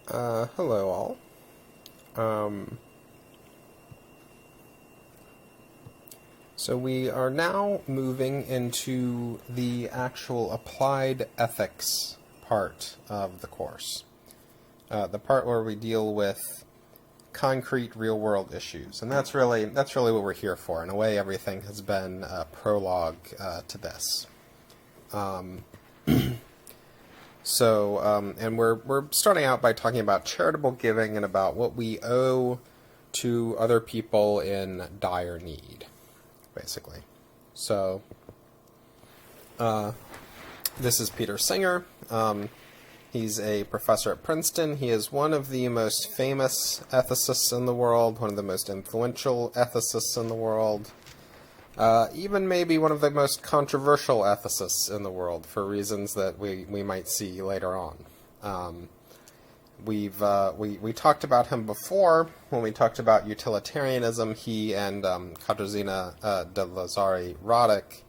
Hello all. Um, so we are now moving into the actual applied ethics part of the course. The part where we deal with concrete real-world issues, and that's really what we're here for. In a way, everything has been a prologue to this. And we're starting out by talking about charitable giving and about what we owe to other people in dire need, basically. So, this is Peter Singer. He's a professor at Princeton. He is one of the most famous ethicists in the world, one of the most influential ethicists in the world. Even maybe one of the most controversial ethicists in the world for reasons that we might see later on. We talked about him before when we talked about utilitarianism. He and Katarzyna de Lazari-Radek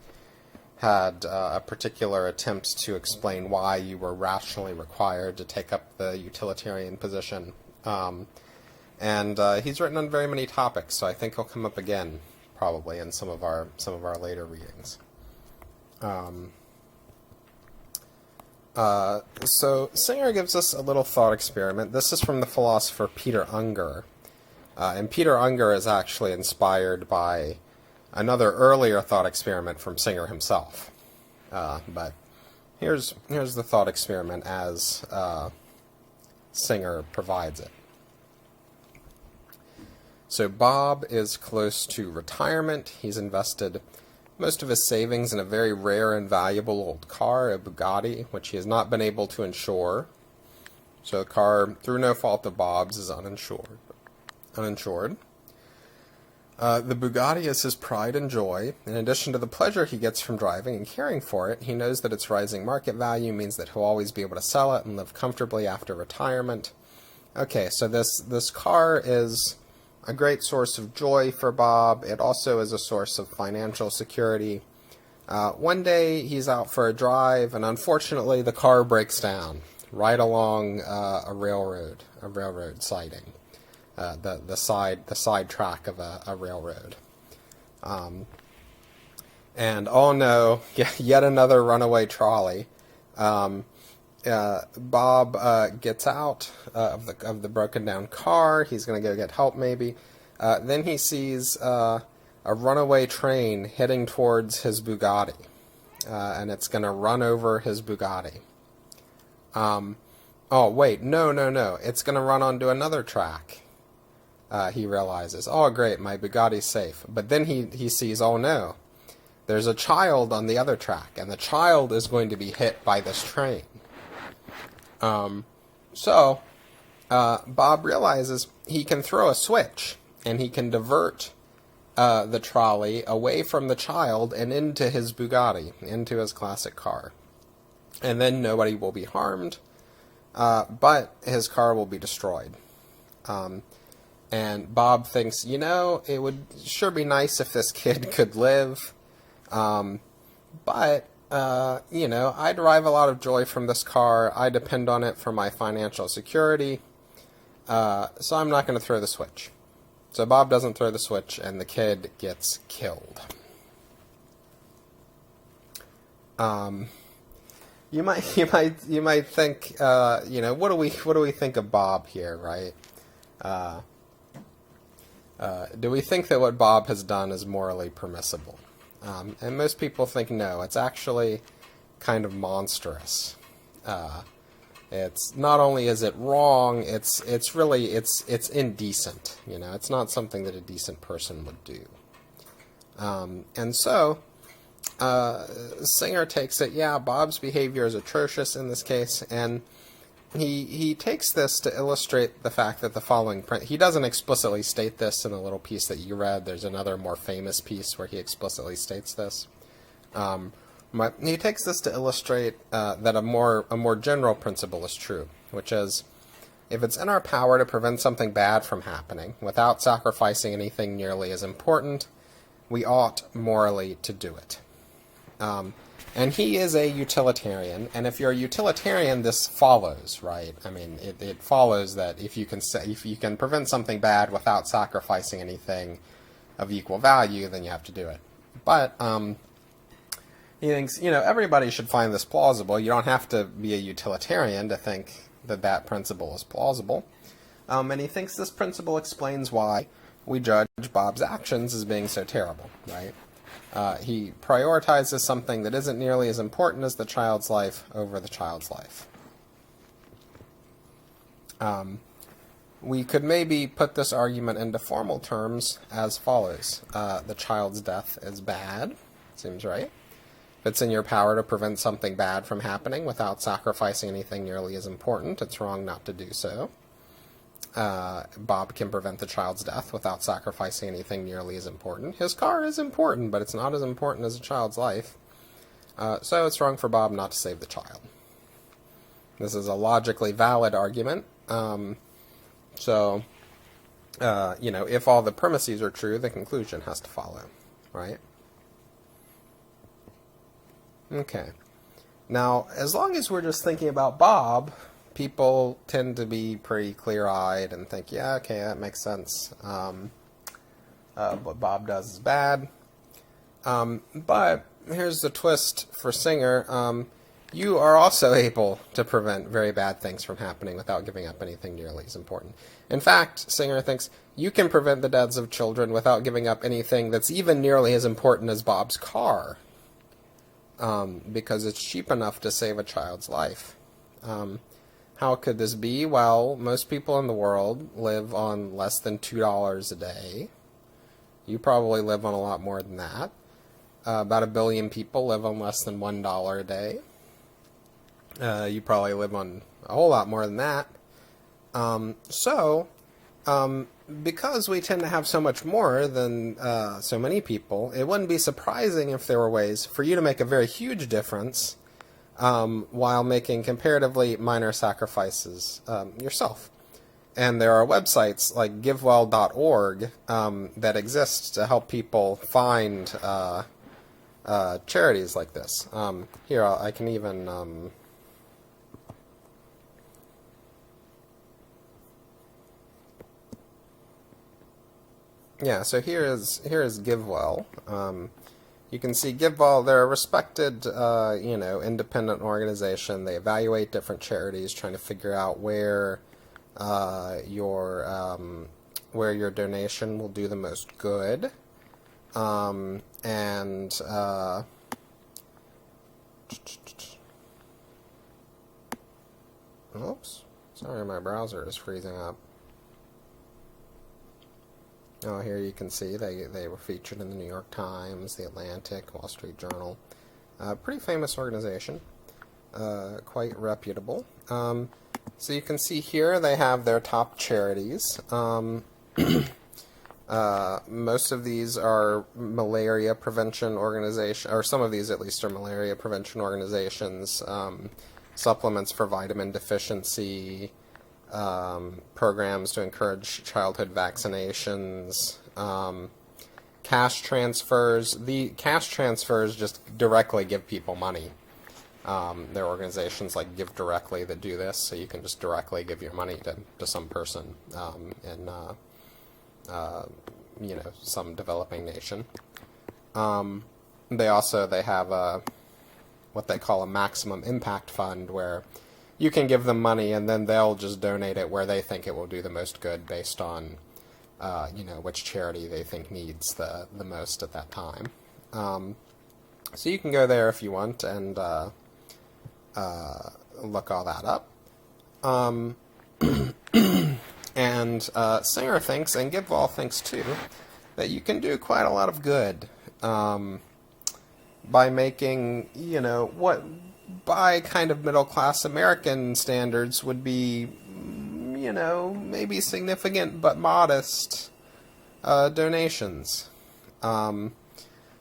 had a particular attempt to explain why you were rationally required to take up the utilitarian position. And he's written on very many topics, so I think he'll come up again probably in some of our later readings. So Singer gives us a little thought experiment. This is from the philosopher Peter Unger, and Peter Unger is actually inspired by another earlier thought experiment from Singer himself. But here's the thought experiment as Singer provides it. So Bob is close to retirement. He's invested most of his savings in a very rare and valuable old car, a Bugatti, which he has not been able to insure. So the car, through no fault of Bob's, is uninsured. The Bugatti is his pride and joy. In addition to the pleasure he gets from driving and caring for it, he knows that its rising market value means that he'll always be able to sell it and live comfortably after retirement. Okay, so this car is a great source of joy for Bob. It also is a source of financial security. One day he's out for a drive, and unfortunately the car breaks down right along a railroad siding, the side track of a railroad. And oh no, yet another runaway trolley. Bob gets out of the broken down car. He's going to go get help maybe. Then he sees a runaway train heading towards his Bugatti, and it's going to run over his Bugatti. Oh wait, no! It's going to run onto another track. He realizes, oh great, my Bugatti's safe. But then he sees, oh no, there's a child on the other track, and the child is going to be hit by this train. So Bob realizes he can throw a switch, and he can divert the trolley away from the child and into his Bugatti, into his classic car. And then nobody will be harmed, but his car will be destroyed. And Bob thinks, it would sure be nice if this kid could live, but I derive a lot of joy from this car. I depend on it for my financial security. So I'm not going to throw the switch. So Bob doesn't throw the switch, and the kid gets killed. You might think, what do we think of Bob here, right? Do we think that what Bob has done is morally permissible? And most people think no, it's actually kind of monstrous. It's not only is it wrong, it's indecent. It's not something that a decent person would do. And so Singer takes it. Yeah, Bob's behavior is atrocious in this case, and he takes this to illustrate the fact that the following he doesn't explicitly state this in a little piece that you read. There's another more famous piece where he explicitly states this. But he takes this to illustrate that a more general principle is true, which is, if it's in our power to prevent something bad from happening without sacrificing anything nearly as important, we ought morally to do it. And he is a utilitarian, and if you're a utilitarian, this follows, right? I mean, it follows that if you can prevent something bad without sacrificing anything of equal value, then you have to do it. But he thinks, everybody should find this plausible. You don't have to be a utilitarian to think that principle is plausible. And he thinks this principle explains why we judge Bob's actions as being so terrible, right? He prioritizes something that isn't nearly as important as the child's life over the child's life. We could maybe put this argument into formal terms as follows. The child's death is bad, seems right. If it's in your power to prevent something bad from happening without sacrificing anything nearly as important, it's wrong not to do so. Bob can prevent the child's death without sacrificing anything nearly as important. His car is important, but it's not as important as a child's life. So it's wrong for Bob not to save the child. This is a logically valid argument. If all the premises are true, the conclusion has to follow, right? Okay. Now, as long as we're just thinking about Bob, people tend to be pretty clear-eyed and think, yeah, okay, that makes sense. What Bob does is bad. But here's the twist for Singer. You are also able to prevent very bad things from happening without giving up anything nearly as important. In fact, Singer thinks you can prevent the deaths of children without giving up anything that's even nearly as important as Bob's car, because it's cheap enough to save a child's life. How could this be? Well, most people in the world live on less than $2 a day. You probably live on a lot more than that. About 1 billion people live on less than $1 a day. You probably live on a whole lot more than that. Because we tend to have so much more than so many people, it wouldn't be surprising if there were ways for you to make a very huge difference while making comparatively minor sacrifices yourself. And there are websites like givewell.org that exist to help people find charities like this. Here, I can even... so here is GiveWell. You can see GiveWell, they're a respected, independent organization. They evaluate different charities, trying to figure out where your donation will do the most good. Oops, sorry, my browser is freezing up. Oh, here you can see they were featured in the New York Times, the Atlantic, Wall Street Journal. Pretty famous organization, quite reputable. So you can see here they have their top charities. Most of these are malaria prevention organizations, or some of these at least are malaria prevention organizations, supplements for vitamin deficiency, programs to encourage childhood vaccinations, cash transfers. The cash transfers just directly give people money. There are organizations like Give Directly that do this, so you can just directly give your money to some person in some developing nation. They have what they call a maximum impact fund, where you can give them money and then they'll just donate it where they think it will do the most good based on, which charity they think needs the most at that time. So you can go there if you want and look all that up. And Singer thinks, and GiveWell thinks too, that you can do quite a lot of good by making, what by kind of middle-class American standards would be, maybe significant but modest donations. So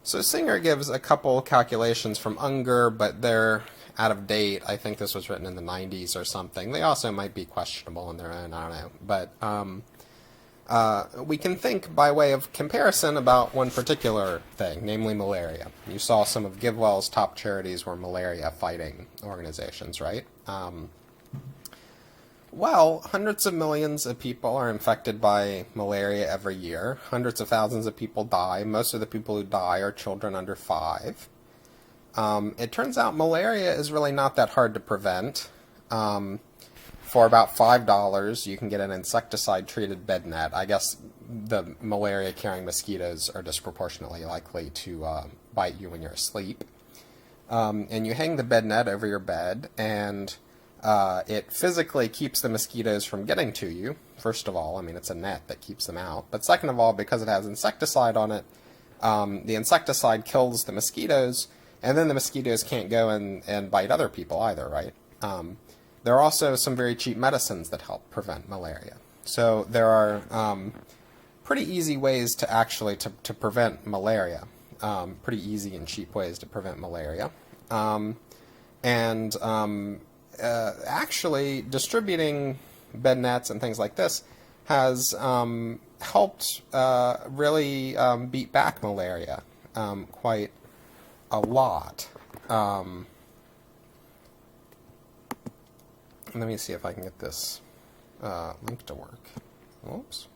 Singer gives a couple calculations from Unger, but they're out of date. I think this was written in the 90s or something. They also might be questionable in their own, I don't know. But we can think by way of comparison about one particular thing, namely malaria. You saw some of GiveWell's top charities were malaria-fighting organizations, right? Well, hundreds of millions of people are infected by malaria every year. Hundreds of thousands of people die. Most of the people who die are children under 5. It turns out malaria is really not that hard to prevent. For about $5, you can get an insecticide-treated bed net. I guess the malaria-carrying mosquitoes are disproportionately likely to bite you when you're asleep. And you hang the bed net over your bed, and it physically keeps the mosquitoes from getting to you. First of all, I mean, it's a net that keeps them out. But second of all, because it has insecticide on it, the insecticide kills the mosquitoes, and then the mosquitoes can't go and bite other people either, right? There are also some very cheap medicines that help prevent malaria. So there are pretty easy ways to actually to prevent malaria. Pretty easy and cheap ways to prevent malaria. Actually, distributing bed nets and things like this has helped really beat back malaria quite a lot. Let me see if I can get this link to work. Oops.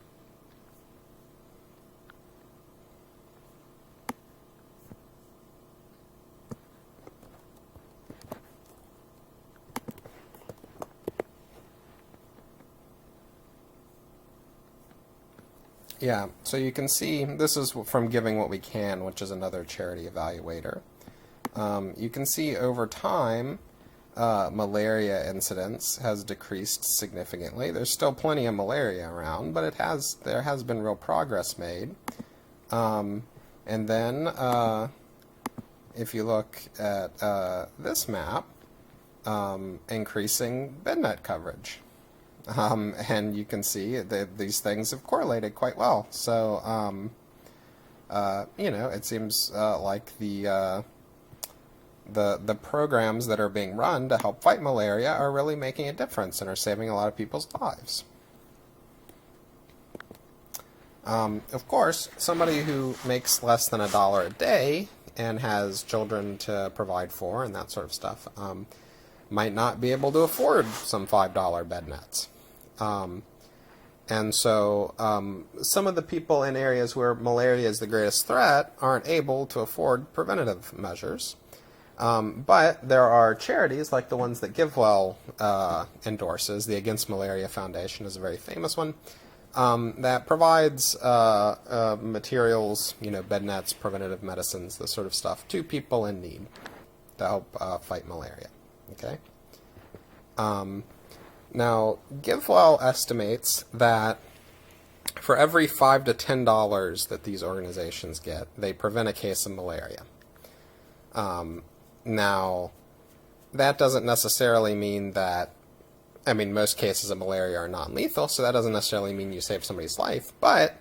Yeah, so you can see, this is from Giving What We Can, which is another charity evaluator. You can see over time, malaria incidence has decreased significantly. There's still plenty of malaria around, but there has been real progress made. And then, if you look at this map, increasing bed net coverage. And you can see that these things have correlated quite well. So, it seems like the programs that are being run to help fight malaria are really making a difference and are saving a lot of people's lives. Of course, somebody who makes less than $1 a day and has children to provide for and that sort of stuff might not be able to afford some $5 bed nets. And so some of the people in areas where malaria is the greatest threat aren't able to afford preventative measures. But there are charities like the ones that GiveWell endorses. The Against Malaria Foundation is a very famous one that provides materials, bed nets, preventative medicines, this sort of stuff, to people in need to help fight malaria. Okay. Now, GiveWell estimates that for every $5 to $10 that these organizations get, they prevent a case of malaria. Now, that doesn't necessarily mean that, most cases of malaria are non-lethal, so that doesn't necessarily mean you save somebody's life, but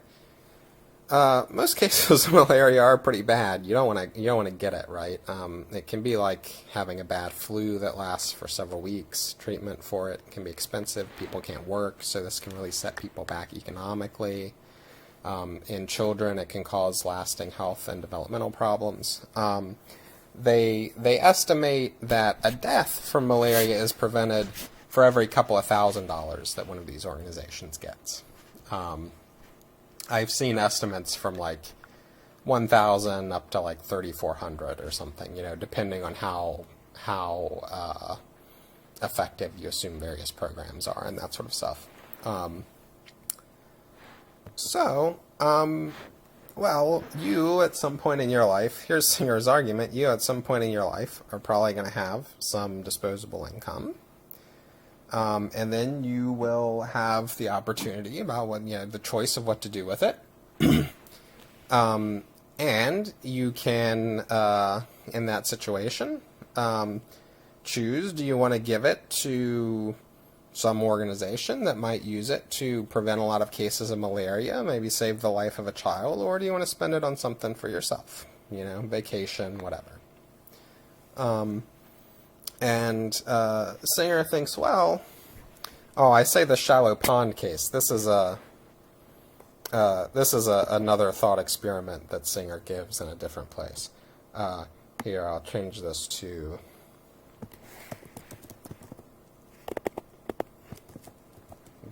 most cases of malaria are pretty bad. You don't want to get it, right? It can be like having a bad flu that lasts for several weeks. Treatment for it can be expensive. People can't work, so this can really set people back economically. In children, it can cause lasting health and developmental problems. They estimate that a death from malaria is prevented for every couple of $1,000s that one of these organizations gets. I've seen estimates from like 1,000 up to like 3,400 or something, depending on how effective you assume various programs are and that sort of stuff. Well, you at some point in your life, here's Singer's argument, you at some point in your life are probably going to have some disposable income. And then you will have the opportunity about the choice of what to do with it. And you can, in that situation, choose, do you want to give it to some organization that might use it to prevent a lot of cases of malaria, maybe save the life of a child, or do you want to spend it on something for yourself, vacation, whatever. Singer thinks, I say the shallow pond case. This is This is another thought experiment that Singer gives in a different place. Here, I'll change this to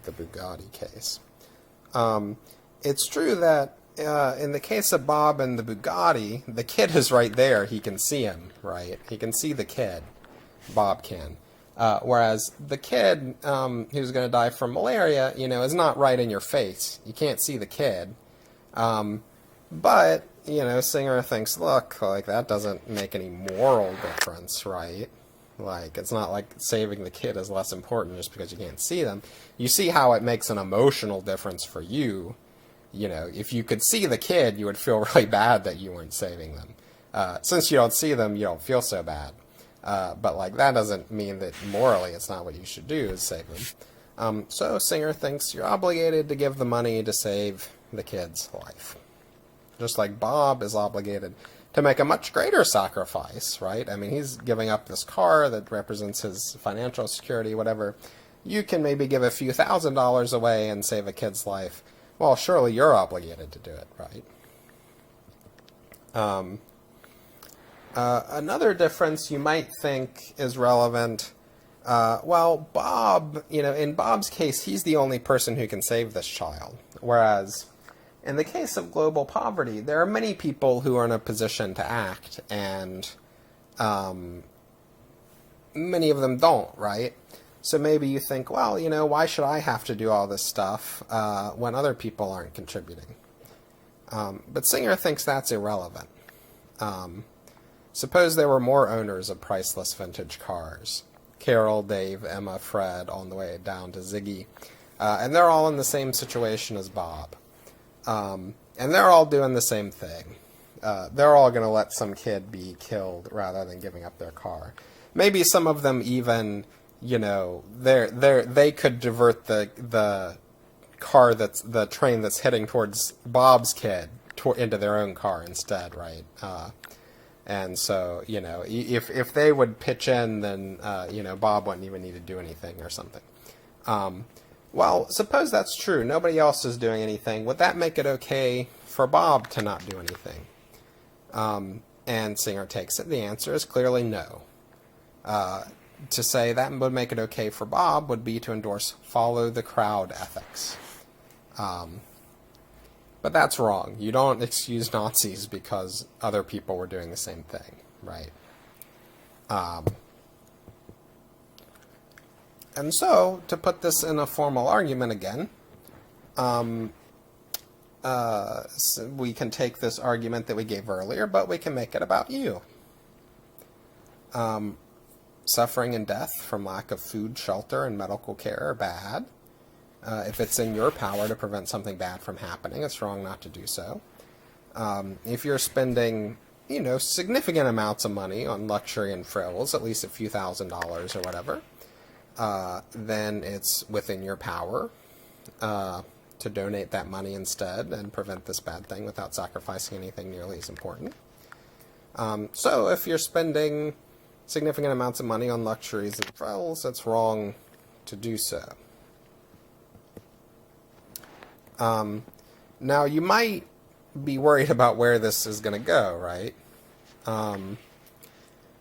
the Bugatti case. It's true that in the case of Bob and the Bugatti, the kid is right there. He can see him, right? He can see the kid. Bob can. Whereas the kid who's going to die from malaria, is not right in your face. You can't see the kid. But, Singer thinks, look, like, that doesn't make any moral difference, right? Like, it's not like saving the kid is less important just because you can't see them. You see how it makes an emotional difference for you. If you could see the kid, you would feel really bad that you weren't saving them. Since you don't see them, you don't feel so bad. But, like, that doesn't mean that morally it's not what you should do is save them. So Singer thinks you're obligated to give the money to save the kid's life. Just like Bob is obligated to make a much greater sacrifice, right? I mean, he's giving up this car that represents his financial security, whatever. You can maybe give a few $1,000s away and save a kid's life. Well, surely you're obligated to do it, right? Another difference you might think is relevant. Well, Bob, in Bob's case, he's the only person who can save this child. Whereas in the case of global poverty, there are many people who are in a position to act, and many of them don't, right? So maybe you think, well, why should I have to do all this stuff when other people aren't contributing? But Singer thinks that's irrelevant. Suppose there were more owners of priceless vintage cars. Carol, Dave, Emma, Fred, on the way down to Ziggy. And they're all in the same situation as Bob. And they're all doing the same thing. They're all going to let some kid be killed rather than giving up their car. Maybe some of them even, they could divert the train that's heading towards Bob's kid into their own car instead, right? And so, if they would pitch in, then, Bob wouldn't even need to do anything or something. Well, suppose that's true. Nobody else is doing anything. Would that make it okay for Bob to not do anything? And Singer takes it. The answer is clearly no. To say that would make it okay for Bob would be to endorse follow the crowd ethics. But that's wrong. You don't excuse Nazis because other people were doing the same thing, right? And so, to put this in a formal argument again, so we can take this argument that we gave earlier, but we can make it about you. Suffering and death from lack of food, shelter, and medical care are bad. If it's in your power to prevent something bad from happening, it's wrong not to do so. If you're spending, significant amounts of money on luxury and frills, at least a few $1,000s or whatever, then it's within your power to donate that money instead and prevent this bad thing without sacrificing anything nearly as important. So if you're spending significant amounts of money on luxuries and frills, it's wrong to do so. Now, you might be worried about where this is going to go, right?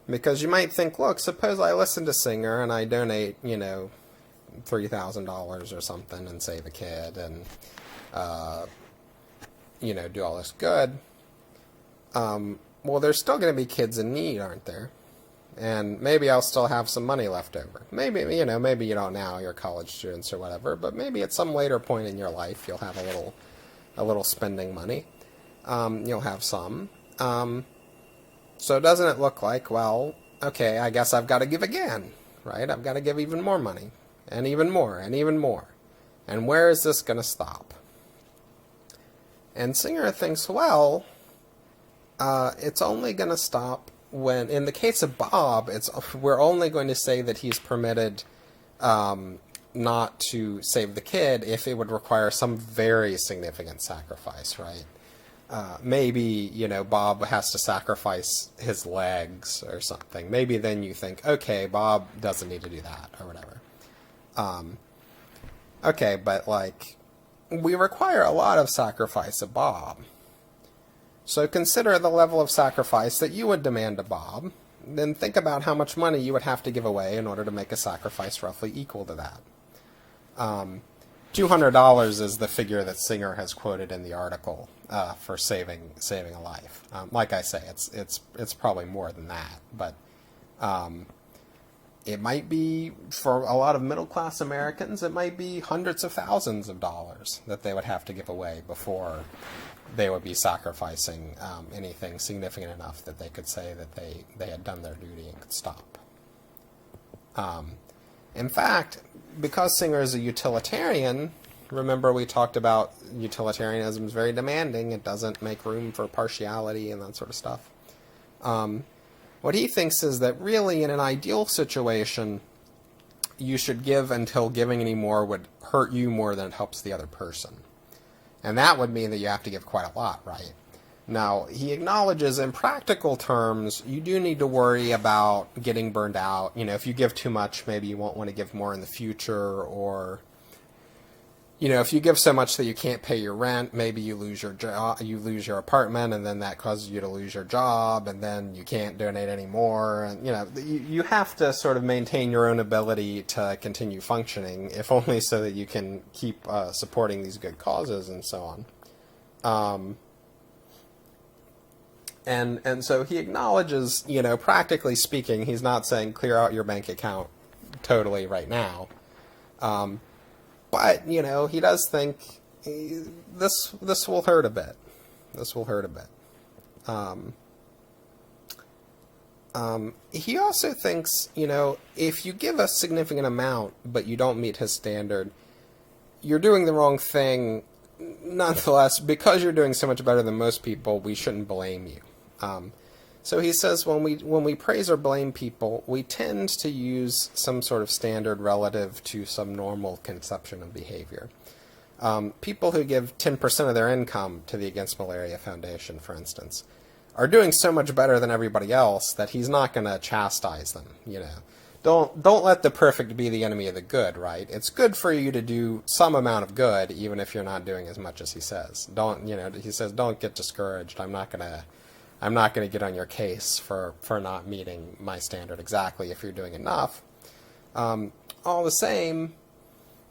Because you might think, look, suppose I listen to Singer and I donate, $3,000 or something and save a kid and, do all this good. Well, there's still going to be kids in need, aren't there? And maybe I'll still have some money left over. Maybe, maybe you don't now, you're college students or whatever, but maybe at some later point in your life you'll have a little spending money. You'll have some. So doesn't it look like, well, okay, I guess I've got to give again, right? I've got to give even more money, and even more, and even more. And where is this going to stop? And Singer thinks, well, it's only going to stop when, in the case of Bob, we're only going to say that he's permitted not to save the kid if it would require some very significant sacrifice, right? Maybe, Bob has to sacrifice his legs or something. Maybe then you think, okay, Bob doesn't need to do that or whatever. Okay, but we require a lot of sacrifice of Bob. So consider the level of sacrifice that you would demand of Bob, then think about how much money you would have to give away in order to make a sacrifice roughly equal to that. $200 is the figure that Singer has quoted in the article for saving a life. Like I say, it's probably more than that, but it might be, for a lot of middle-class Americans, it might be hundreds of thousands of dollars that they would have to give away before they would be sacrificing anything significant enough that they could say that they had done their duty and could stop. In fact, because Singer is a utilitarian, remember we talked about utilitarianism is very demanding. It doesn't make room for partiality and that sort of stuff. What he thinks is that really in an ideal situation, you should give until giving any more would hurt you more than it helps the other person. And that would mean that you have to give quite a lot, right? Now, he acknowledges in practical terms, you do need to worry about getting burned out. You know, if you give too much, maybe you won't want to give more in the future, or, you know, if you give so much that you can't pay your rent, maybe you lose your job, you lose your apartment, and then that causes you to lose your job, and then you can't donate anymore. And, you know, you have to sort of maintain your own ability to continue functioning, if only so that you can keep supporting these good causes and so on. And so he acknowledges, you know, practically speaking, he's not saying clear out your bank account totally right now. But, you know, he does think this will hurt a bit. This will hurt a bit. He also thinks, you know, if you give a significant amount but you don't meet his standard, you're doing the wrong thing. Nonetheless, because you're doing so much better than most people, we shouldn't blame you. So he says when we praise or blame people, we tend to use some sort of standard relative to some normal conception of behavior. People who give 10% of their income to the Against Malaria Foundation, for instance, are doing so much better than everybody else that he's not going to chastise them. You know, don't let the perfect be the enemy of the good, right? It's good for you to do some amount of good, even if you're not doing as much as he says. He says, don't get discouraged. I'm not going to get on your case for not meeting my standard exactly if you're doing enough. All the same,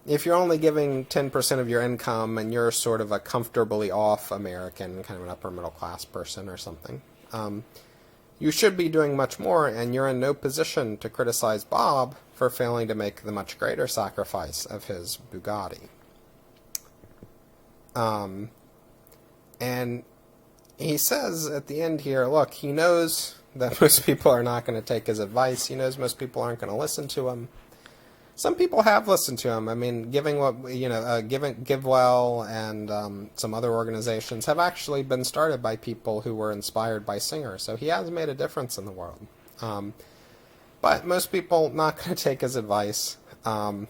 if you're only giving 10% of your income and you're sort of a comfortably off American, kind of an upper middle class person or something, you should be doing much more, and you're in no position to criticize Bob for failing to make the much greater sacrifice of his Bugatti. And he says at the end here, look, he knows that most people are not going to take his advice. He knows most people aren't going to listen to him. Some people have listened to him. I mean, GiveWell and some other organizations have actually been started by people who were inspired by Singer. So he has made a difference in the world. But most people not going to take his advice. And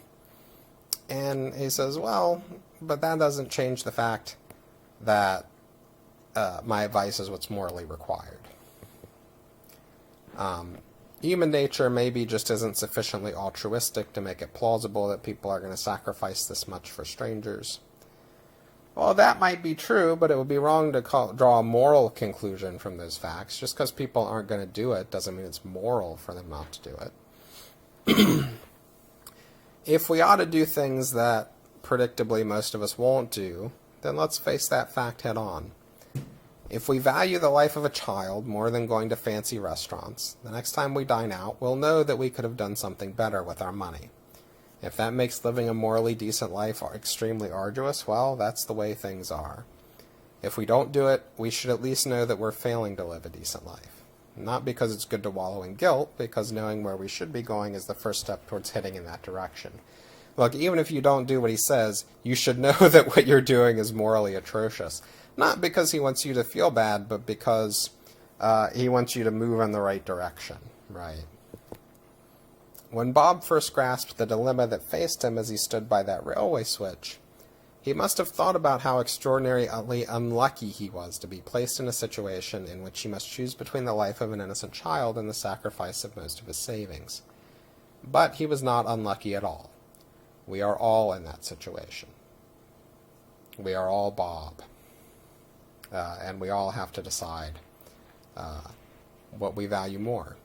he says, well, but that doesn't change the fact that my advice is what's morally required. Human nature maybe just isn't sufficiently altruistic to make it plausible that people are going to sacrifice this much for strangers. Well, that might be true, but it would be wrong to draw a moral conclusion from those facts. Just because people aren't going to do it doesn't mean it's moral for them not to do it. If we ought to do things that predictably most of us won't do, then let's face that fact head on. If we value the life of a child more than going to fancy restaurants, the next time we dine out, we'll know that we could have done something better with our money. If that makes living a morally decent life extremely arduous, well, that's the way things are. If we don't do it, we should at least know that we're failing to live a decent life. Not because it's good to wallow in guilt, because knowing where we should be going is the first step towards heading in that direction. Look, even if you don't do what he says, you should know that what you're doing is morally atrocious. Not because he wants you to feel bad, but because he wants you to move in the right direction, right? When Bob first grasped the dilemma that faced him as he stood by that railway switch, he must have thought about how extraordinarily unlucky he was to be placed in a situation in which he must choose between the life of an innocent child and the sacrifice of most of his savings. But he was not unlucky at all. We are all in that situation. We are all Bob. And we all have to decide what we value more.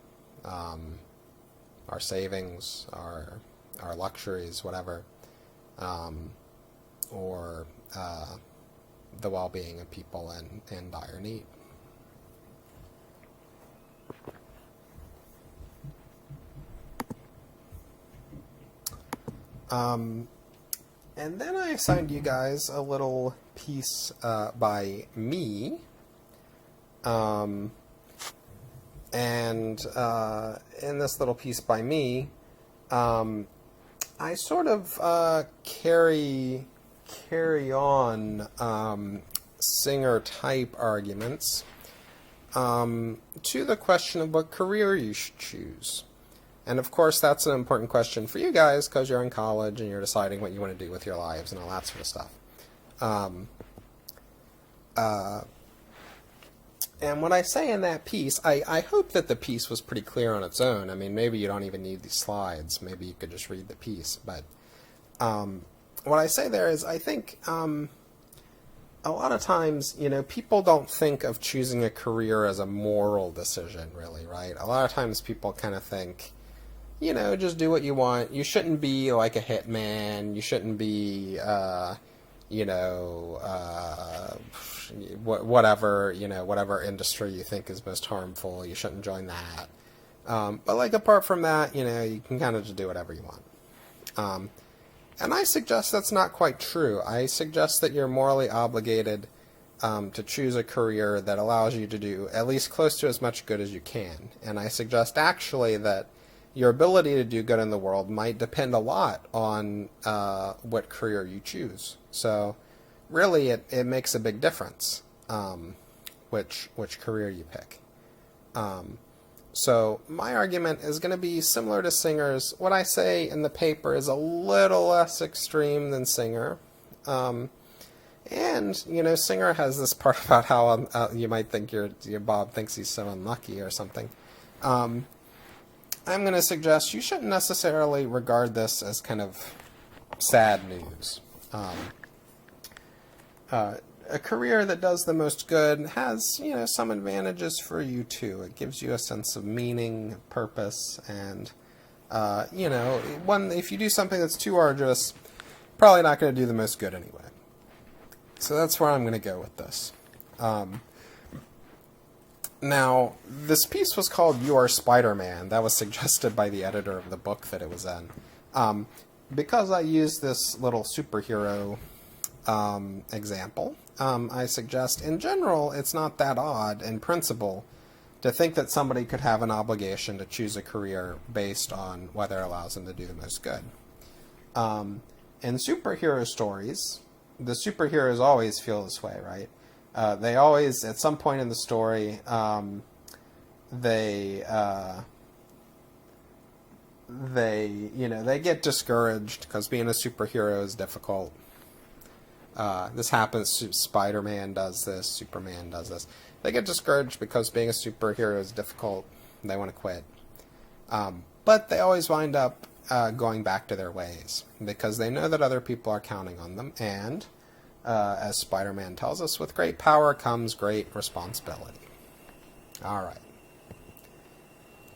Our savings, our luxuries, whatever, or the well-being of people in dire need. And then I assigned you guys a little piece by me. And in this little piece by me, I sort of carry on Singer-type arguments to the question of what career you should choose. And of course, that's an important question for you guys because you're in college and you're deciding what you want to do with your lives and all that sort of stuff. And what I say in that piece, I hope that the piece was pretty clear on its own. I mean, maybe you don't even need these slides. Maybe you could just read the piece. But what I say there is I think a lot of times, people don't think of choosing a career as a moral decision, really, right? A lot of times people kind of think, just do what you want. You shouldn't be like a hitman. You shouldn't be, whatever industry you think is most harmful. You shouldn't join that. But apart from that, you can kind of just do whatever you want. And I suggest that's not quite true. I suggest that you're morally obligated to choose a career that allows you to do at least close to as much good as you can. And I suggest actually that your ability to do good in the world might depend a lot on what career you choose. So really it makes a big difference which career you pick. So my argument is going to be similar to Singer's. What I say in the paper is a little less extreme than Singer. And, Singer has this part about how you might think your Bob thinks he's so unlucky or something. I'm going to suggest you shouldn't necessarily regard this as kind of sad news. A career that does the most good has, some advantages for you too. It gives you a sense of meaning, purpose, and, if you do something that's too arduous, probably not going to do the most good anyway. So that's where I'm going to go with this. Now, this piece was called You Are Spiderman. That was suggested by the editor of the book that it was in. Because I used this little superhero example, I suggest in general it's not that odd in principle to think that somebody could have an obligation to choose a career based on whether it allows them to do the most good. In superhero stories, the superheroes always feel this way, right? They always, at some point in the story, they get discouraged because being a superhero is difficult. This happens, Spider-Man does this, Superman does this. They get discouraged because being a superhero is difficult. They want to quit. But they always wind up going back to their ways because they know that other people are counting on them. And, as Spider-Man tells us, with great power comes great responsibility. All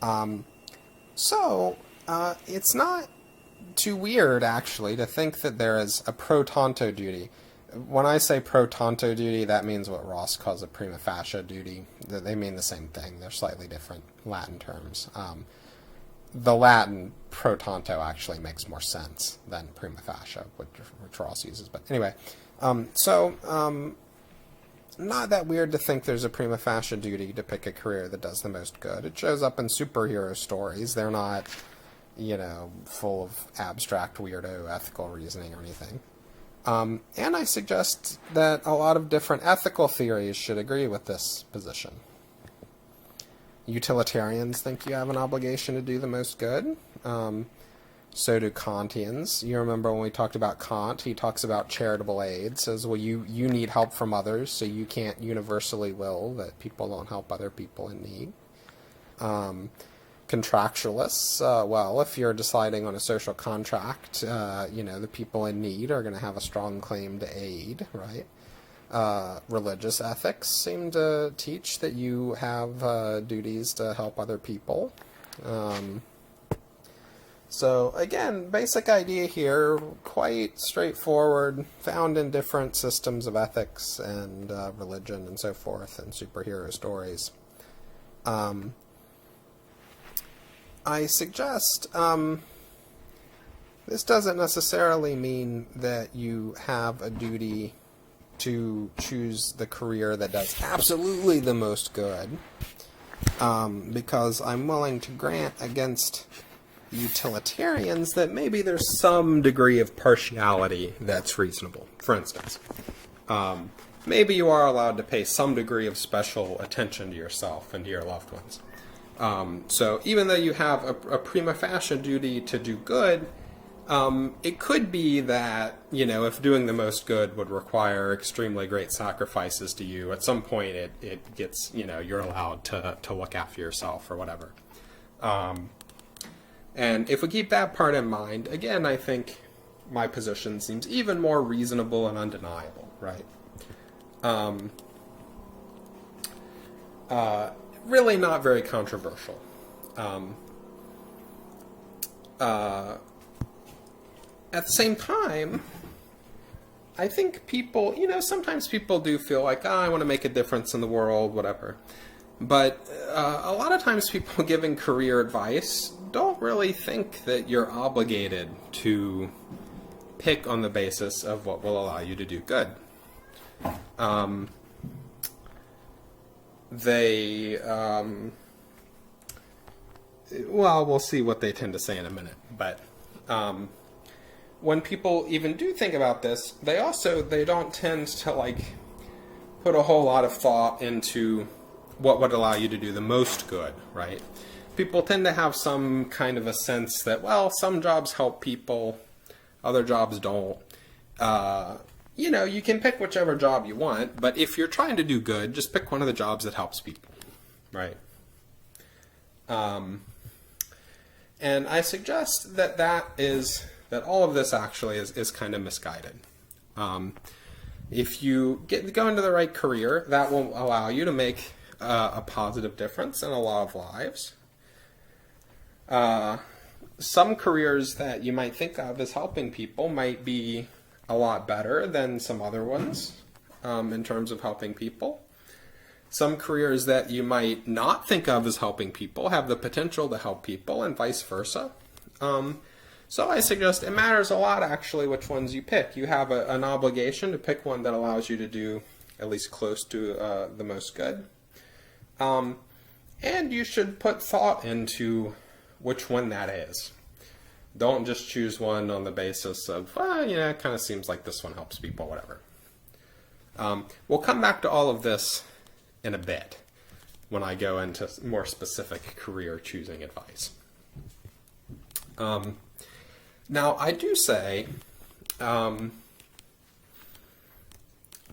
right. So, it's not too weird, actually, to think that there is a pro tanto duty. When I say pro tanto duty, that means what Ross calls a prima facie duty. They mean the same thing. They're slightly different Latin terms. The Latin pro tanto actually makes more sense than prima facie, which Ross uses. But anyway, not that weird to think there's a prima facie duty to pick a career that does the most good. It shows up in superhero stories. They're not, full of abstract, weirdo ethical reasoning or anything. And I suggest that a lot of different ethical theories should agree with this position. Utilitarians think you have an obligation to do the most good. So do Kantians. You remember when we talked about Kant, he talks about charitable aid, says, well, you need help from others, so you can't universally will that people don't help other people in need. Contractualists, well, if you're deciding on a social contract, the people in need are going to have a strong claim to aid, right? Religious ethics seem to teach that you have duties to help other people. So again, basic idea here, quite straightforward, found in different systems of ethics and religion and so forth, and superhero stories. I suggest this doesn't necessarily mean that you have a duty to choose the career that does absolutely the most good, because I'm willing to grant against utilitarians that maybe there's some degree of partiality that's reasonable. For instance, maybe you are allowed to pay some degree of special attention to yourself and to your loved ones. So even though you have a prima facie duty to do good, it could be that, if doing the most good would require extremely great sacrifices to you, at some point it gets, you're allowed to look after yourself or whatever. And if we keep that part in mind, again, I think my position seems even more reasonable and undeniable, right? Really not very controversial. At the same time, I think people, sometimes people do feel like, I want to make a difference in the world, whatever. But a lot of times people giving career advice don't really think that you're obligated to pick on the basis of what will allow you to do good. Well, we'll see what they tend to say in a minute, but when people even do think about this, they don't tend to put a whole lot of thought into what would allow you to do the most good, right? People tend to have some kind of a sense that, well, some jobs help people, other jobs don't. You can pick whichever job you want, but if you're trying to do good, just pick one of the jobs that helps people, right? And I suggest that all of this actually is kind of misguided. If you go into the right career, that will allow you to make a positive difference in a lot of lives. Some careers that you might think of as helping people might be a lot better than some other ones in terms of helping people. Some careers that you might not think of as helping people have the potential to help people, and vice versa. So I suggest it matters a lot, actually, which ones you pick. You have an obligation to pick one that allows you to do at least close to the most good. And you should put thought into which one that is. Don't just choose one on the basis of, it kind of seems like this one helps people, whatever. We'll come back to all of this in a bit when I go into more specific career choosing advice. Now, I do say, though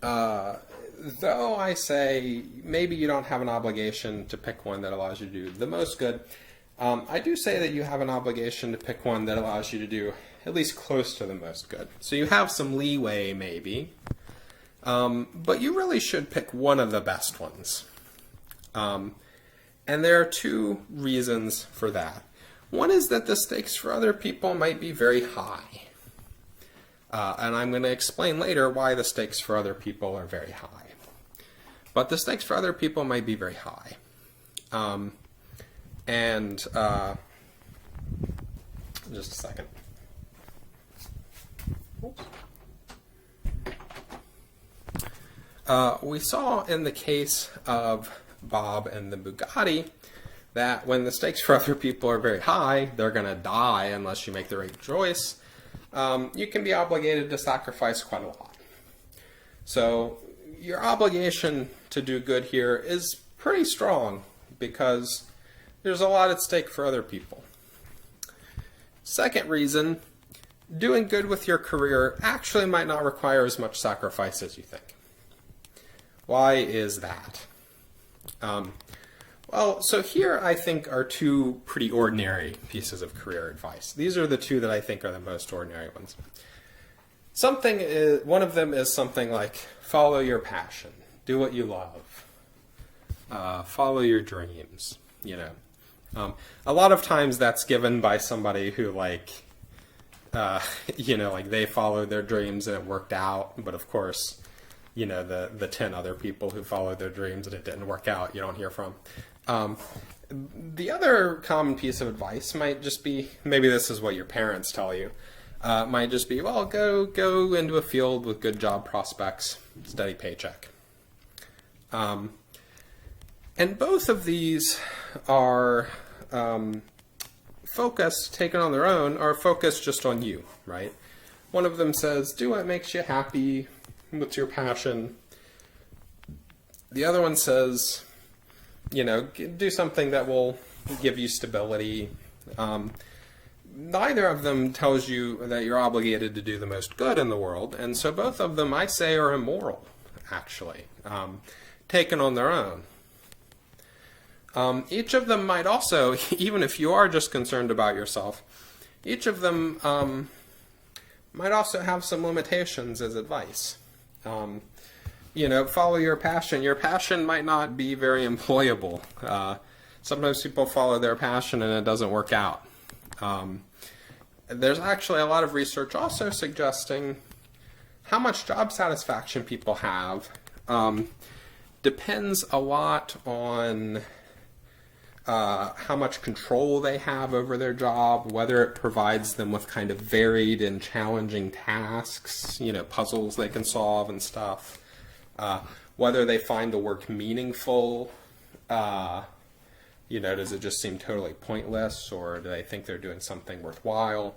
I say maybe you don't have an obligation to pick one that allows you to do the most good, I do say that you have an obligation to pick one that allows you to do at least close to the most good. So you have some leeway, maybe, but you really should pick one of the best ones. And there are two reasons for that. One is that the stakes for other people might be very high. And I'm going to explain later why the stakes for other people are very high. But the stakes for other people might be very high. Just a second. Oops. We saw in the case of Bob and the Bugatti that when the stakes for other people are very high, they're going to die unless you make the right choice. You can be obligated to sacrifice quite a lot. So your obligation to do good here is pretty strong because there's a lot at stake for other people. Second reason, doing good with your career actually might not require as much sacrifice as you think. Why is that? Well, Well, so here I think are two pretty ordinary pieces of career advice. These are the two that I think are the most ordinary ones. One of them is something like follow your passion, do what you love, follow your dreams. A lot of times that's given by somebody who like they followed their dreams and it worked out, but of course, the 10 other people who followed their dreams and it didn't work out, you don't hear from. The other common piece of advice might just be, maybe this is what your parents tell you, might just be, well, go into a field with good job prospects, steady paycheck. And both of these are taken on their own, are focused just on you, right? One of them says, do what makes you happy, what's your passion. The other one says, do something that will give you stability. Neither of them tells you that you're obligated to do the most good in the world, and so both of them, I say, are immoral, actually, taken on their own. Each of them might also, even if you are just concerned about yourself, each of them might also have some limitations as advice. Follow your passion. Your passion might not be very employable. Sometimes people follow their passion and it doesn't work out. There's actually a lot of research also suggesting how much job satisfaction people have depends a lot on how much control they have over their job, whether it provides them with kind of varied and challenging tasks, puzzles they can solve and stuff, whether they find the work meaningful, does it just seem totally pointless, or do they think they're doing something worthwhile?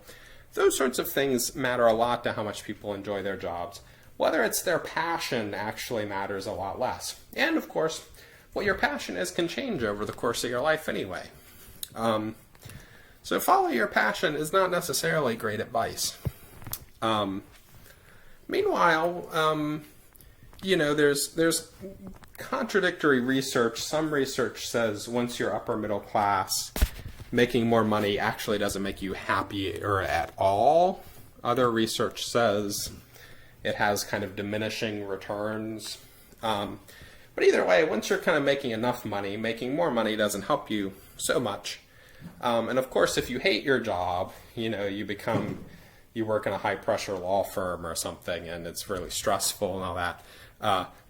Those sorts of things matter a lot to how much people enjoy their jobs. Whether it's their passion actually matters a lot less. And of course, what your passion is can change over the course of your life anyway. So follow your passion is not necessarily great advice. Meanwhile, there's contradictory research. Some research says once you're upper middle class, making more money actually doesn't make you happier at all. Other research says it has kind of diminishing returns. But either way, once you're kind of making enough money, making more money doesn't help you so much. And of course, if you hate your job, you work in a high-pressure law firm or something, and it's really stressful and all that,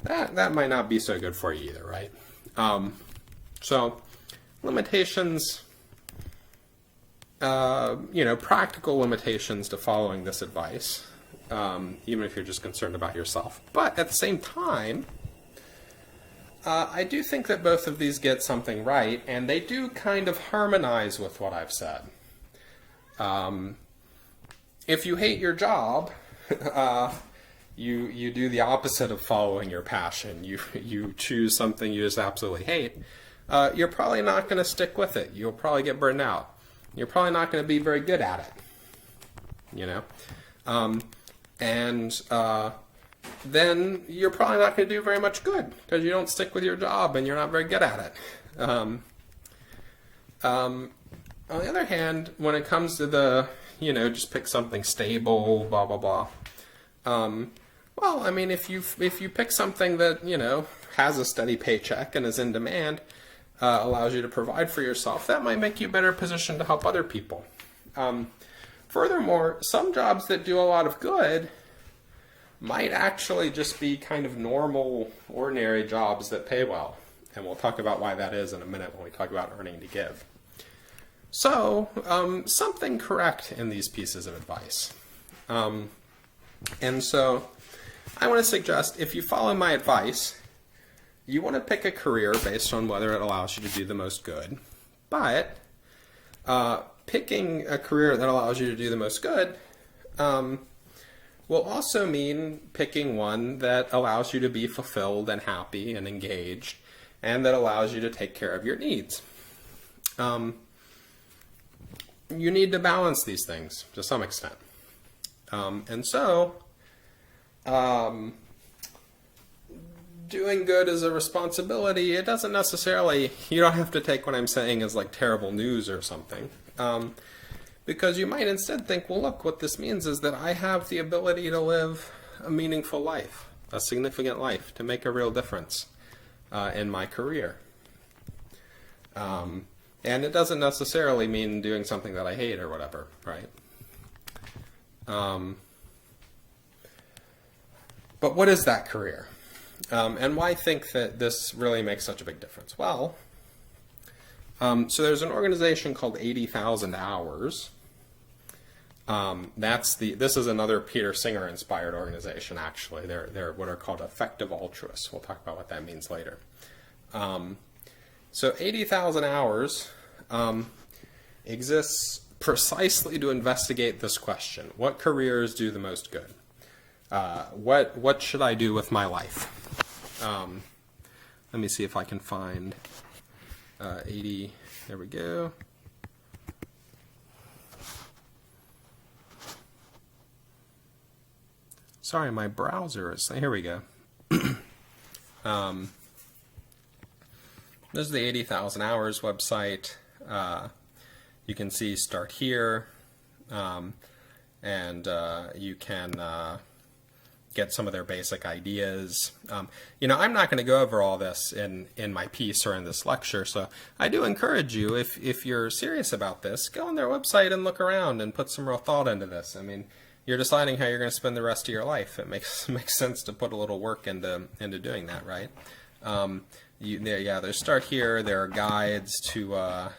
that might not be so good for you either, right? So limitations, practical limitations to following this advice, even if you're just concerned about yourself. But at the same time, I do think that both of these get something right, and they do kind of harmonize with what I've said. If you hate your job, you do the opposite of following your passion. You choose something you just absolutely hate. You're probably not going to stick with it. You'll probably get burned out. You're probably not going to be very good at it. Then you're probably not going to do very much good because you don't stick with your job and you're not very good at it. On the other hand, when it comes to the, just pick something stable, blah, blah, blah. If you pick something that, has a steady paycheck and is in demand, allows you to provide for yourself, that might make you better positioned to help other people. Furthermore, some jobs that do a lot of good might actually just be kind of normal, ordinary jobs that pay well. And we'll talk about why that is in a minute when we talk about earning to give. So, something correct in these pieces of advice. And so, I want to suggest, if you follow my advice, you want to pick a career based on whether it allows you to do the most good. But, picking a career that allows you to do the most good, will also mean picking one that allows you to be fulfilled and happy and engaged, and that allows you to take care of your needs. You need to balance these things to some extent. doing good is a responsibility, it doesn't necessarily, you don't have to take what I'm saying as like terrible news or something. Because you might instead think, well, look, what this means is that I have the ability to live a meaningful life, a significant life, to make a real difference in my career. And it doesn't necessarily mean doing something that I hate or whatever, right? But what is that career? And why think that this really makes such a big difference? Well, so there's an organization called 80,000 Hours. This is another Peter Singer inspired organization, actually. They're what are called effective altruists. We'll talk about what that means later. So 80,000 Hours exists precisely to investigate this question. What careers do the most good? What should I do with my life? Let me see if I can find 80. There we go. Sorry, my browser is... Here we go. This is the 80,000 Hours website. You can see start here, and you can get some of their basic ideas. I'm not going to go over all this in my piece or in this lecture, so I do encourage you, if you're serious about this, go on their website and look around and put some real thought into this. I mean, you're deciding how you're going to spend the rest of your life. It makes sense to put a little work into doing that, right? There's start here. There are guides to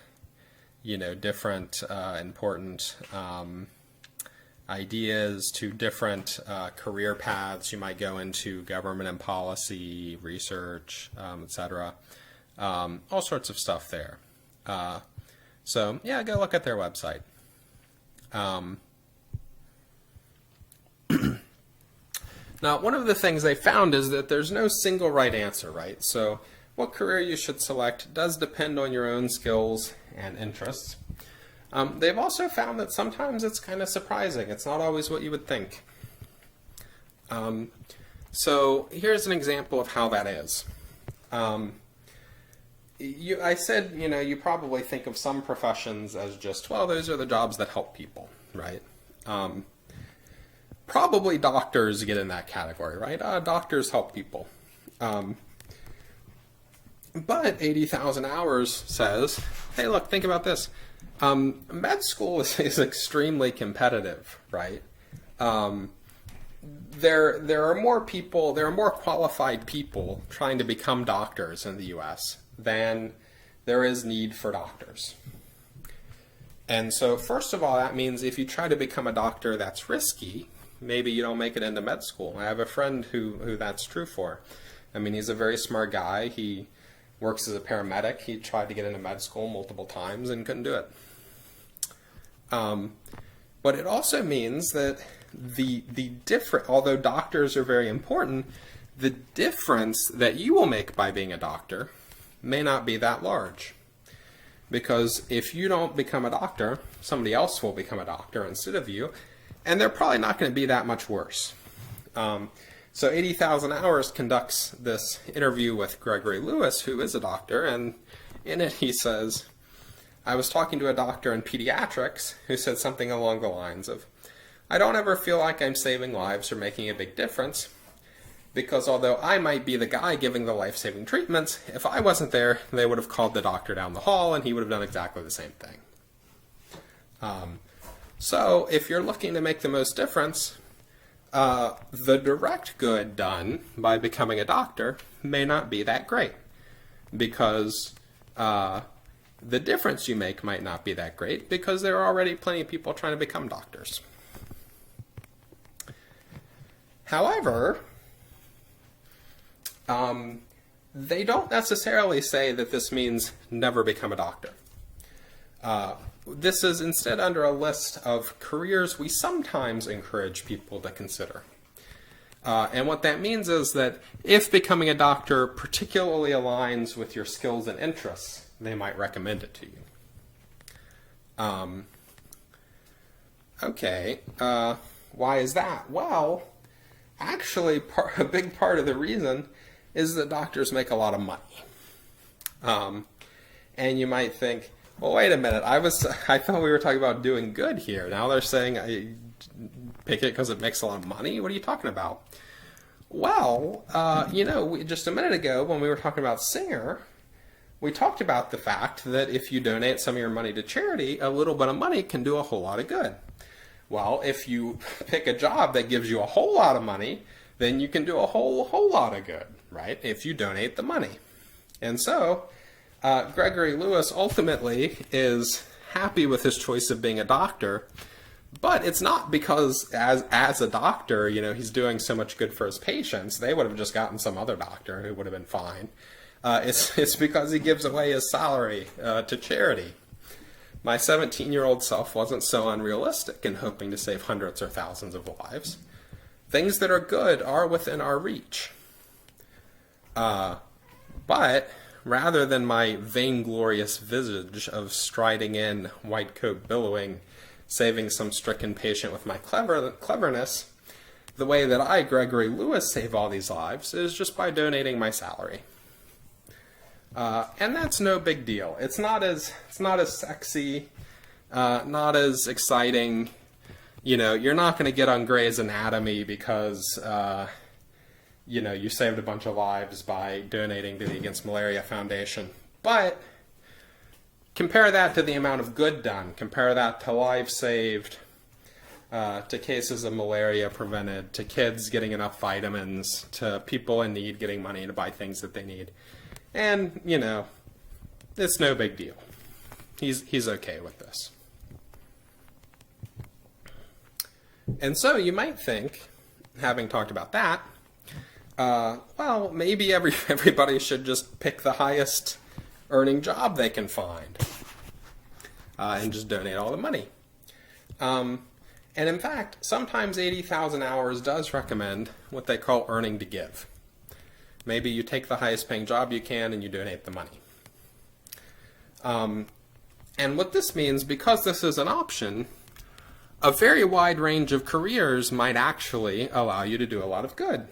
different important ideas, to different career paths you might go into: government and policy, research, etc. All sorts of stuff there. So yeah, go look at their website. Now, one of the things they found is that there's no single right answer, right? So what career you should select does depend on your own skills and interests. They've also found that sometimes it's kind of surprising. It's not always what you would think. So here's an example of how that is. I said, you probably think of some professions as just, well, those are the jobs that help people, right? Probably doctors get in that category, right? Doctors help people. But 80,000 Hours says, hey, look, think about this. Med school is extremely competitive, right? There are more qualified people trying to become doctors in the U.S. than there is need for doctors. And so, first of all, that means if you try to become a doctor, that's risky. Maybe you don't make it into med school. I have a friend who that's true for. I mean, he's a very smart guy. He works as a paramedic. He tried to get into med school multiple times and couldn't do it. But it also means that although doctors are very important, the difference that you will make by being a doctor may not be that large. Because if you don't become a doctor, somebody else will become a doctor instead of you, and they're probably not going to be that much worse. So 80,000 Hours conducts this interview with Gregory Lewis, who is a doctor, and in it he says, I was talking to a doctor in pediatrics who said something along the lines of, I don't ever feel like I'm saving lives or making a big difference, because although I might be the guy giving the life-saving treatments, if I wasn't there, they would have called the doctor down the hall and he would have done exactly the same thing. So if you're looking to make the most difference, the direct good done by becoming a doctor may not be that great, because the difference you make might not be that great, because there are already plenty of people trying to become doctors. However, they don't necessarily say that this means never become a doctor. This is instead under a list of careers we sometimes encourage people to consider. And what that means is that if becoming a doctor particularly aligns with your skills and interests, they might recommend it to you. Okay, why is that? Well, actually, a big part of the reason is that doctors make a lot of money. And you might think, well, wait a minute, I thought we were talking about doing good here. Now they're saying I pick it because it makes a lot of money? What are you talking about? Well, just a minute ago when we were talking about Singer, we talked about the fact that if you donate some of your money to charity, a little bit of money can do a whole lot of good. Well, if you pick a job that gives you a whole lot of money, then you can do a whole lot of good, right? If you donate the money. And so, Gregory Lewis ultimately is happy with his choice of being a doctor, but it's not because as a doctor, he's doing so much good for his patients. They would have just gotten some other doctor who would have been fine. It's because he gives away his salary to charity. My 17-year-old self wasn't so unrealistic in hoping to save hundreds or thousands of lives. Things that are good are within our reach. But rather than my vainglorious visage of striding in, white coat billowing, saving some stricken patient with my cleverness, the way that I, Gregory Lewis, save all these lives is just by donating my salary. And that's no big deal. It's not as sexy, not as exciting. You're not going to get on Grey's Anatomy because, you saved a bunch of lives by donating to the Against Malaria Foundation. But compare that to the amount of good done. Compare that to lives saved, to cases of malaria prevented, to kids getting enough vitamins, to people in need getting money to buy things that they need. And, it's no big deal. He's okay with this. And so you might think, having talked about that, well, maybe everybody should just pick the highest earning job they can find and just donate all the money. And in fact, sometimes 80,000 Hours does recommend what they call earning to give. Maybe you take the highest paying job you can and you donate the money. And what this means, because this is an option, a very wide range of careers might actually allow you to do a lot of good.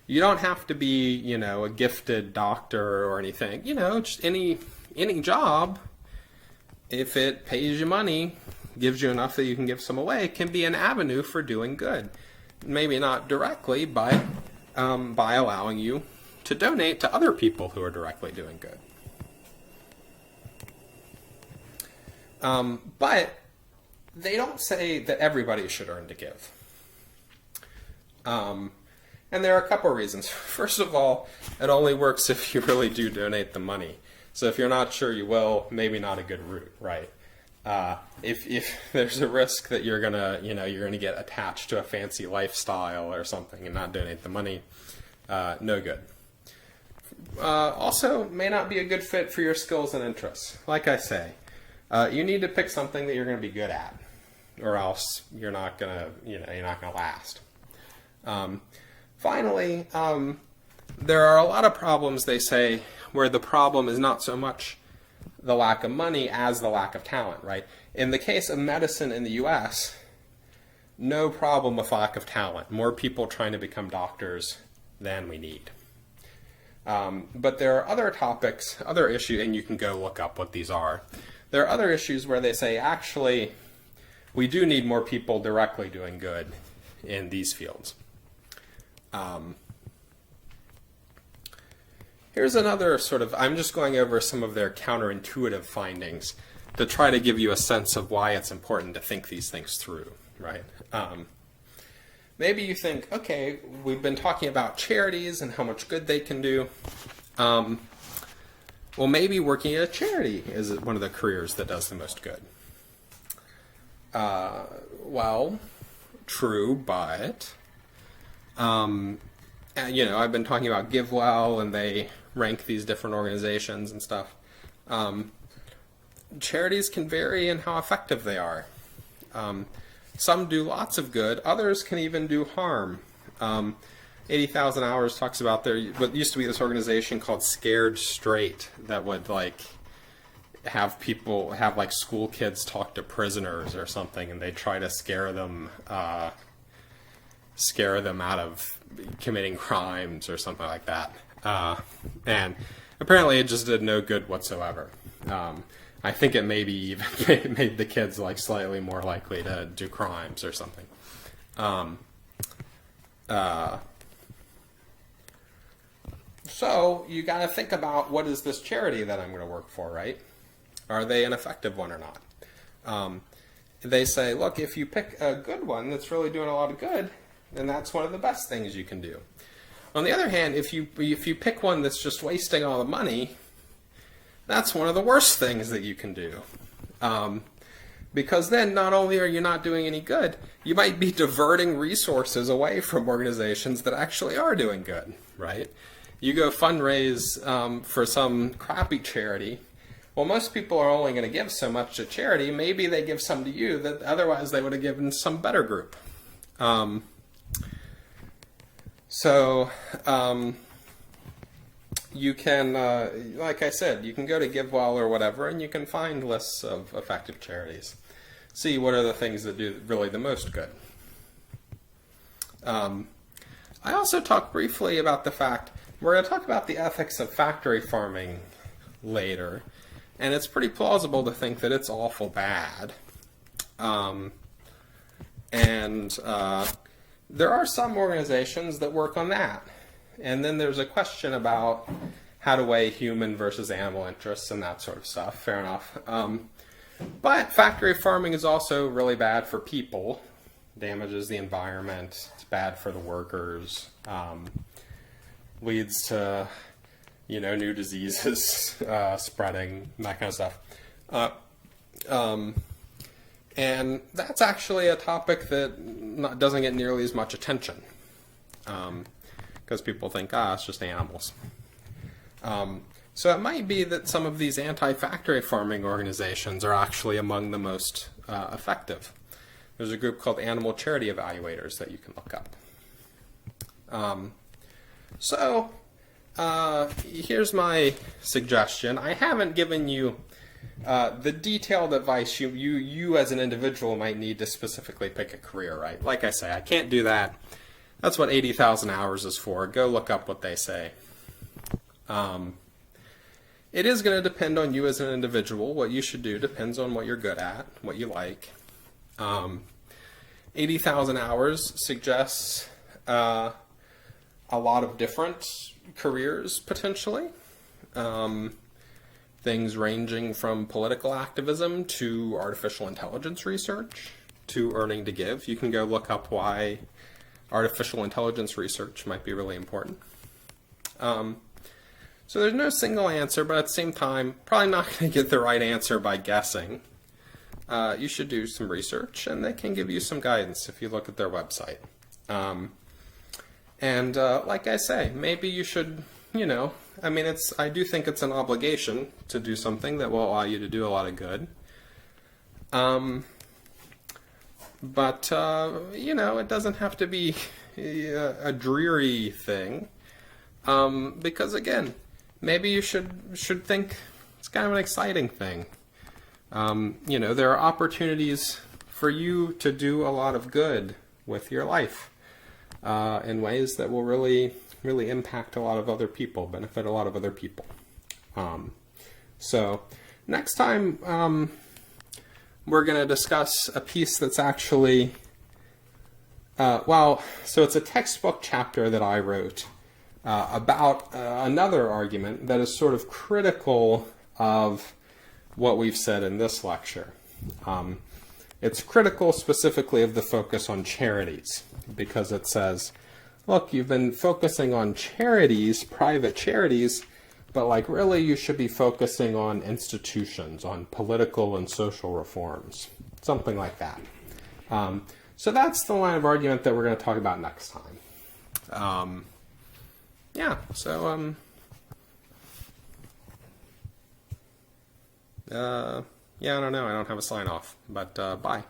You don't have to be, a gifted doctor or anything. Just any job, if it pays you money, gives you enough that you can give some away, can be an avenue for doing good. Maybe not directly, but by allowing you to donate to other people who are directly doing good. But they don't say that everybody should earn to give. And there are a couple reasons. First of all, it only works if you really do donate the money. So if you're not sure you will, maybe not a good route, right? If there's a risk that you're gonna get attached to a fancy lifestyle or something and not donate the money, no good. Also, may not be a good fit for your skills and interests. Like I say, you need to pick something that you're going to be good at, or else you're not gonna last. Finally, there are a lot of problems, they say, where the problem is not so much the lack of money as the lack of talent, right? In the case of medicine in the U.S., no problem with lack of talent. More people trying to become doctors than we need. But there are other topics, other issues, and you can go look up what these are. There are other issues where they say, actually, we do need more people directly doing good in these fields. Here's another I'm just going over some of their counterintuitive findings to try to give you a sense of why it's important to think these things through, right? Maybe you think, okay, we've been talking about charities and how much good they can do. Well, maybe working at a charity is one of the careers that does the most good. Well, true, but I've been talking about GiveWell, and they rank these different organizations and stuff. Charities can vary in how effective they are. Some do lots of good. Others can even do harm. 80,000 Hours talks about what used to be this organization called Scared Straight that would have school kids talk to prisoners or something, and they try to scare them scare them out of committing crimes or something like that. And apparently it just did no good whatsoever. I think it maybe even made the kids like slightly more likely to do crimes or something. So you got to think about, what is this charity that I'm going to work for, right? Are they an effective one or not? They say, look, if you pick a good one that's really doing a lot of good, then that's one of the best things you can do. On the other hand, if you pick one that's just wasting all the money, that's one of the worst things that you can do. Because then not only are you not doing any good, you might be diverting resources away from organizations that actually are doing good, right? You go fundraise for some crappy charity. Well, most people are only going to give so much to charity. Maybe they give some to you that otherwise they would have given some better group. You can, like I said, you can go to GiveWell or whatever, and you can find lists of effective charities. See what are the things that do really the most good. I also talked briefly about the fact, we're going to talk about the ethics of factory farming later, and it's pretty plausible to think that it's awful bad. There are some organizations that work on that. And then there's a question about how to weigh human versus animal interests and that sort of stuff. Fair enough. But factory farming is also really bad for people. Damages the environment. It's bad for the workers. Leads to, new diseases spreading, that kind of stuff. And that's actually a topic that doesn't get nearly as much attention. Because people think, it's just animals. So it might be that some of these anti-factory farming organizations are actually among the most effective. There's a group called Animal Charity Evaluators that you can look up. Here's my suggestion. I haven't given you the detailed advice you as an individual might need to specifically pick a career, right? Like I say, I can't do that. That's what 80,000 hours is for. Go look up what they say. It is going to depend on you as an individual. What you should do depends on what you're good at, what you like. 80,000 hours suggests a lot of different careers, potentially. Things ranging from political activism to artificial intelligence research to earning to give. You can go look up why artificial intelligence research might be really important. So there's no single answer, but at the same time, probably not going to get the right answer by guessing. You should do some research, and they can give you some guidance if you look at their website. Like I say, maybe you should, I do think it's an obligation to do something that will allow you to do a lot of good. But it doesn't have to be a dreary thing. Because again, maybe you should think it's kind of an exciting thing. There are opportunities for you to do a lot of good with your life in ways that will really, really impact a lot of other people, benefit a lot of other people. So next time, we're going to discuss a piece that's actually, so it's a textbook chapter that I wrote about another argument that is sort of critical of what we've said in this lecture. It's critical specifically of the focus on charities, because it says, look, you've been focusing on charities, private charities, but really you should be focusing on institutions, on political and social reforms, something like that. So that's the line of argument that we're going to talk about next time. I don't know. I don't have a sign off, but bye.